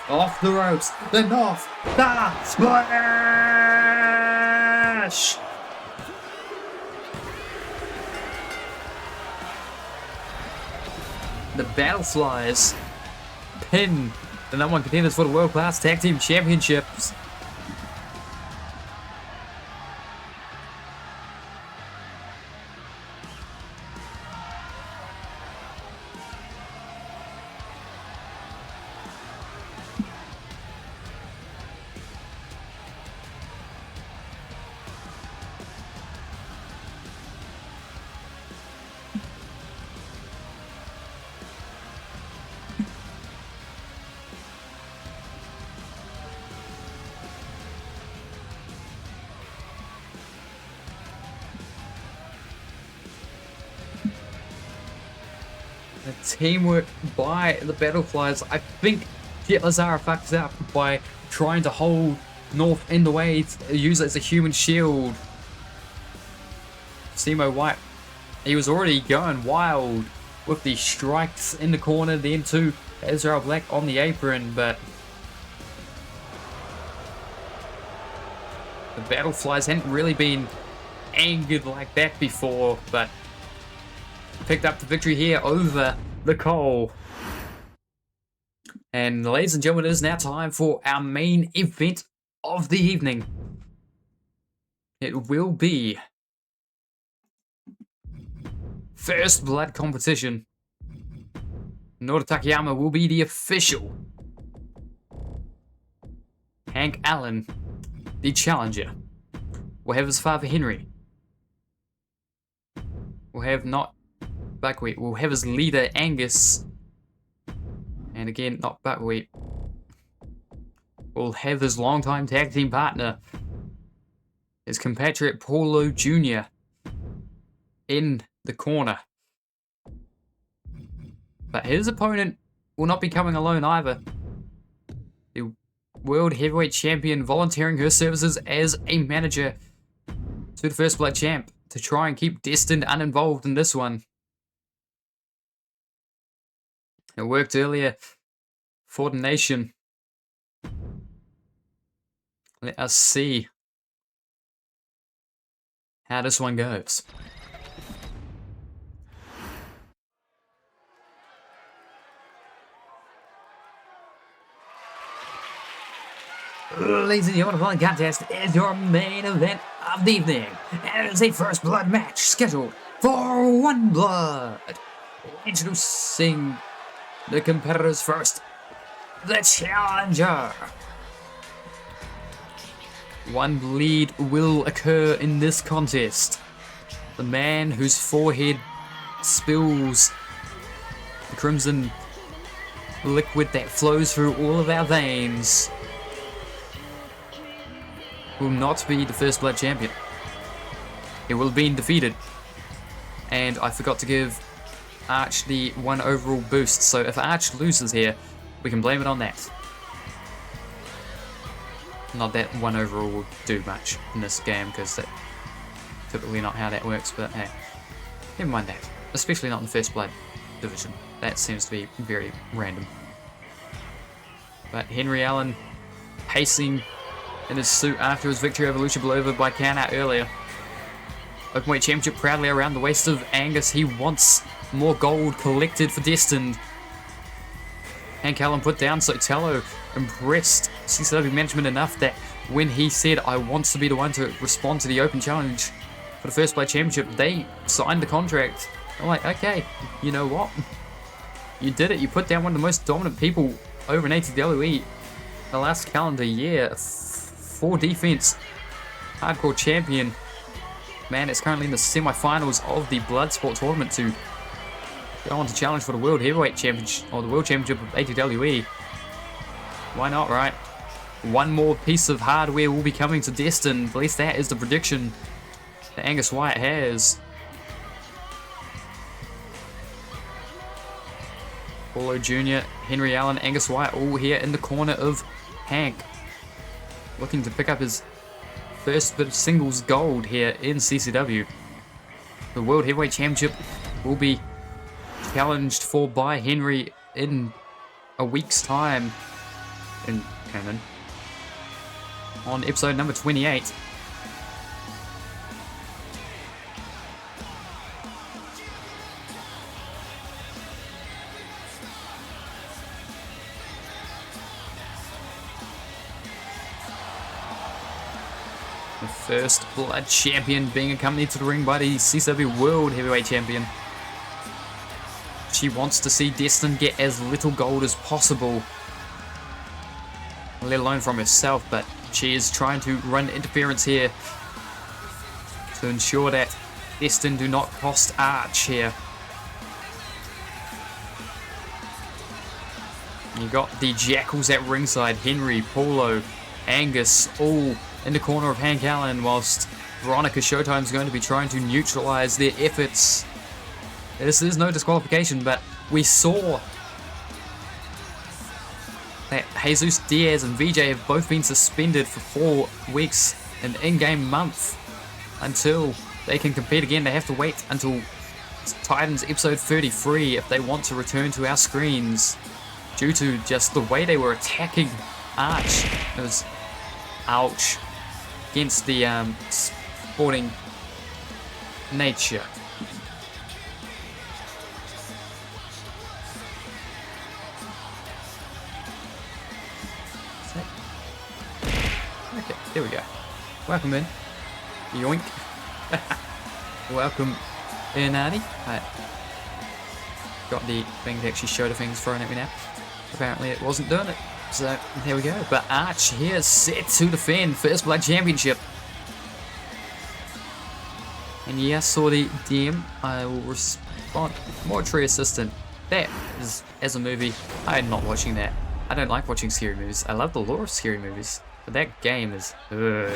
Off the ropes. The North. The splash. The Battle Flies pin the #1 contenders for the World Class Tag Team Championships. The teamwork by the Battleflies. I think Jet Lazara fucks up by trying to hold North in the way, use it as a human shield. Simo White, he was already going wild with the strikes in the corner, then to Azrael Black on the apron, but the Battleflies hadn't really been angered like that before, but picked up the victory here over the Cole. And ladies and gentlemen, it is now time for our main event of the evening. It will be First Blood competition. Noda Takayama will be the official. Hank Allen, the challenger. We'll have his father Henry. We'll have not Buckwheat. We'll have his leader Angus. And again, not Buckwheat. We'll have his longtime tag team partner, his compatriot Paulo Jr. in the corner. But his opponent will not be coming alone either. The World Heavyweight Champion volunteering her services as a manager to the First Blood champ to try and keep Destined uninvolved in this one. It worked earlier for the nation. Let us see how this one goes. Ladies and gentlemen, the following contest is your main event of the evening. And it is a First Blood match scheduled for One Blood. Introducing the competitors first, the challenger. One bleed will occur in this contest. The man whose forehead spills the crimson liquid that flows through all of our veins will not be the First Blood champion. He will have been defeated. And I forgot to give Arch the 1 overall boost. So if Arch loses here, we can blame it on that. Not that 1 overall will do much in this game, because that's typically not how that works, but hey, never mind that. Especially not in the First Blood division. That seems to be very random. But Henry Allen pacing in his suit after his victory over Lucha Belova by countout earlier. Openweight Championship proudly around the waist of Angus. He wants more gold collected for Destined. Hank Allen put down Sotelo, impressed CCW management enough that when he said, I want to be the one to respond to the open challenge for the First Blood Championship, they signed the contract. I'm like, okay, you know what? You did it. You put down one of the most dominant people over in ATWE the last calendar year. 4 defense hardcore champion. Man, it's currently in the semi-finals of the Bloodsport tournament to go on to challenge for the World Heavyweight Championship, or the World Championship of ATWE. Why not, right? One more piece of hardware will be coming to Destin. At least that is the prediction that Angus Wyatt has. Paulo Jr., Henry Allen, Angus Wyatt all here in the corner of Hank. Looking to pick up his first bit of singles gold here in CCW. The World Heavyweight Championship will be challenged for by Henry in a week's time in canon on episode number 28. The First Blood Champion being accompanied to the ring by the CCW World Heavyweight Champion. She wants to see Destin get as little gold as possible, let alone from herself, but she is trying to run interference here to ensure that Destin do not cost Arch here. You got the Jackals at ringside, Henry, Paulo, Angus, all in the corner of Hank Allen, whilst Veronica Showtime is going to be trying to neutralize their efforts. This is no disqualification, but we saw that Jesus Diaz and VJ have both been suspended for 4 weeks, an in-game month, until they can compete again. They have to wait until Titans episode 33 if they want to return to our screens, due to just the way they were attacking Arch. It was ouch against the sporting nature. Okay, there we go. Welcome in. Yoink. Welcome in, Arnie. Got the thing to actually show the things thrown at me now. Apparently it wasn't doing it. So, there we go. But Arch here set to defend First Blood Championship. And yes, saw the DM. I will respond. Mortuary Assistant. That is, as a movie, I'm not watching that. I don't like watching scary movies. I love the lore of scary movies. But that game is... Never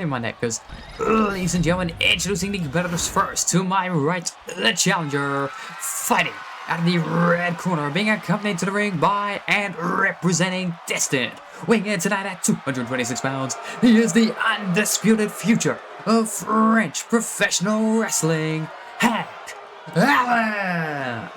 mind that, because... Ladies and gentlemen, introducing the competitors first. To my right, the challenger, fighting out of the red corner, being accompanied to the ring by and representing Destined. Weighing in tonight at 226 pounds, he is the undisputed future of French professional wrestling, Hank Allen.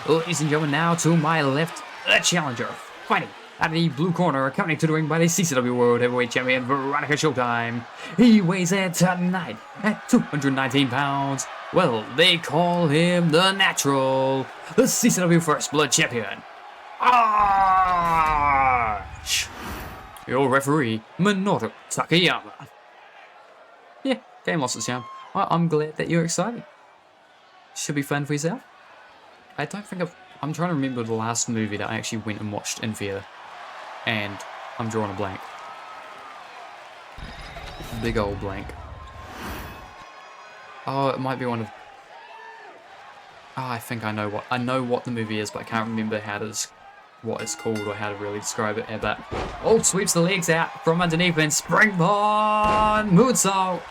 Ladies and gentlemen, now to my left, the challenger, fighting out of the blue corner, accompanied to the ring by the CCW World Heavyweight Champion, Veronica Showtime. He weighs in tonight at 219 pounds. Well, they call him the Natural, the CCW First Blood Champion, Arch. Your referee, Minoru Takayama. Yeah, game lost its charm. Well, I'm glad that you're excited. Should be fun for yourself. I don't think I'm trying to remember the last movie that I actually went and watched in theatre. And I'm drawing a blank. Big old blank. Oh, it might be one of... Oh, I think I know what the movie is, but I can't remember what it's called or how to really describe it. But Old sweeps the legs out from underneath and springboard moonsault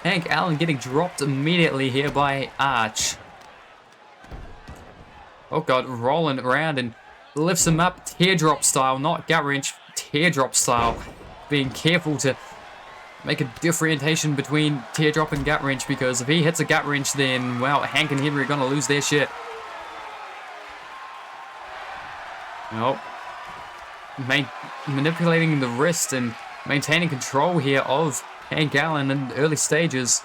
Hank Allen getting dropped immediately here by Arch. Oh god, rolling around and lifts him up teardrop style, not gut wrench, teardrop style. Being careful to make a differentiation between teardrop and gut wrench, because if he hits a gut wrench, then, well, Hank and Henry are going to lose their shit. Nope. Manipulating the wrist and maintaining control here of Hank Allen in the early stages.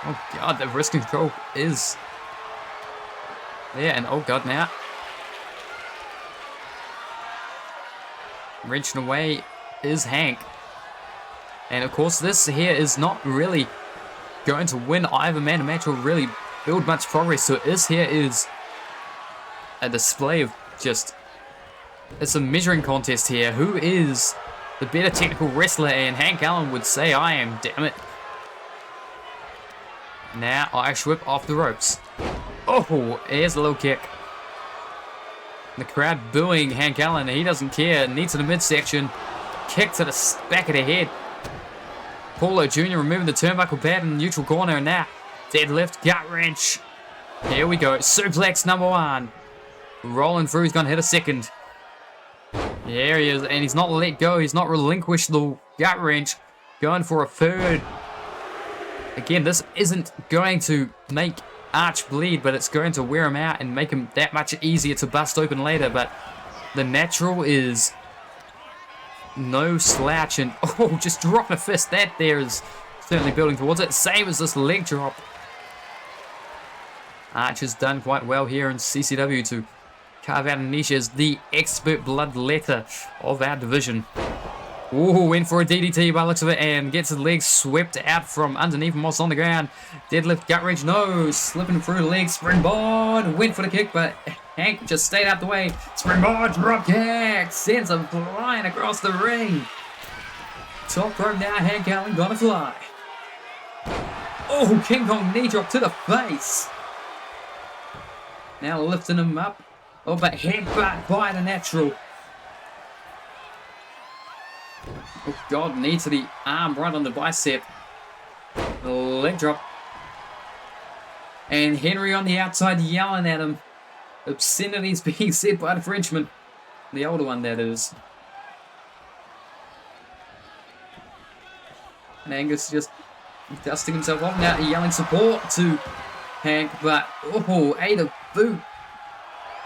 Oh god, the wrist control is there, and oh god, now wrenching away is Hank. And of course, this here is not really going to win either man a match or really build much progress. So this here is a display of just, it's a measuring contest here. Who is the better technical wrestler? And Hank Allen would say, I am, damn it. Now Irish whip off the ropes. Oh, here's a low kick. The crowd booing Hank Allen. He doesn't care. Knee to the midsection. Kick to the back of the head. Paulo Jr. removing the turnbuckle pad in the neutral corner. And now deadlift, gut wrench. Here we go. Suplex number one. Rolling through. He's going to hit a second. There he is. And he's not let go. He's not relinquished the gut wrench. Going for a third. Again, this isn't going to make Arch bleed, but it's going to wear him out and make him that much easier to bust open later. But the natural is no slouch, and oh, just dropping a fist. That there is certainly building towards it. Same as this leg drop. Arch has done quite well here in CCW to carve out a niche as the expert bloodletter of our division. Ooh, went for a DDT by the looks of it and gets his legs swept out from underneath him whilst on the ground. Deadlift, gut wrench, no, slipping through the legs. Springboard, went for the kick, but Hank just stayed out the way. Springboard, drop kick, sends him flying across the ring. Top rope now, Hank Allen gonna fly. Oh, King Kong knee drop to the face. Now lifting him up. Oh, but headbutt by the natural. Oh god, knee to the arm right on the bicep. Leg drop. And Henry on the outside yelling at him. Obscenities being said by the Frenchman. The older one, that is. And Angus just dusting himself off now, yelling support to Hank. But, oh, ate a boot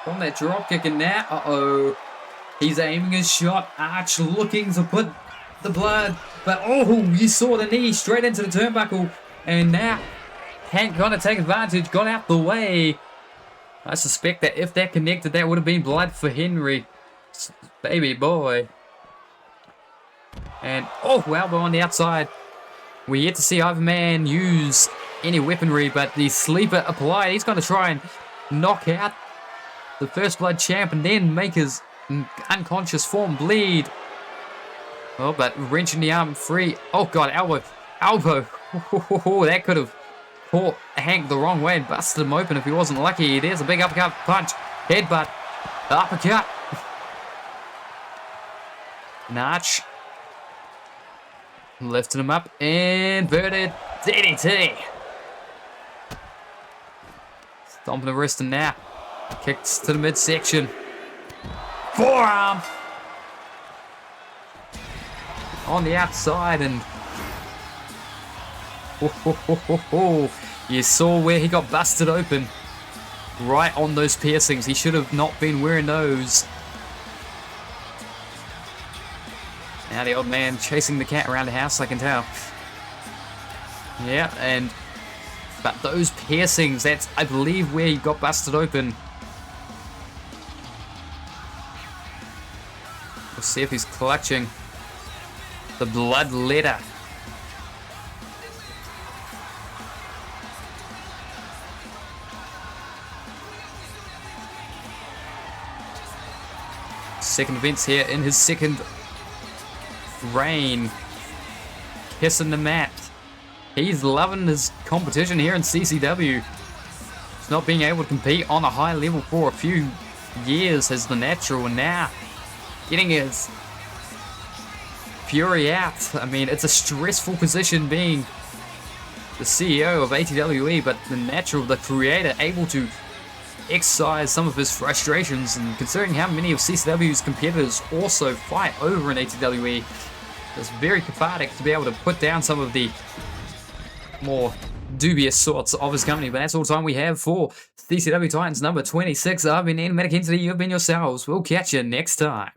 from that drop kick. And now, uh-oh. He's aiming his shot. Arch looking to put the blood. But, oh, you saw the knee straight into the turnbuckle. And now, Hank got to take advantage. Got out the way. I suspect that if that connected, that would have been blood for Henry. Baby boy. And, oh, elbow on the outside. We yet to see either man use any weaponry, but the sleeper applied. He's going to try and knock out the First Blood champ and then make his unconscious form bleed. Oh, but wrenching the arm free. Oh god, elbow. That could have caught Hank the wrong way and busted him open if he wasn't lucky. There's a big uppercut punch. Headbutt. Uppercut. Arch lifting him up. Inverted DDT. Stomping the wrist and now kicks to the midsection. Forearm on the outside, and you saw where he got busted open, right on those piercings. He should have not been wearing those. Now the old man chasing the cat around the house, I can tell. Yeah, but those piercings, that's, I believe, where he got busted open. We'll see if he's clutching the blood letter. Second Vince here in his second reign. Kissing the mat. He's loving his competition here in CCW. He's not being able to compete on a high level for a few years as the natural, and now getting his fury out. I mean, it's a stressful position being the CEO of ATWE, but the creator, able to exercise some of his frustrations, and considering how many of CCW's competitors also fight over in ATWE, it's very cathartic to be able to put down some of the more dubious sorts of his company. But that's all the time we have for CCW Titans number 26. I've been Ian Medicentity, you've been yourselves. We'll catch you next time.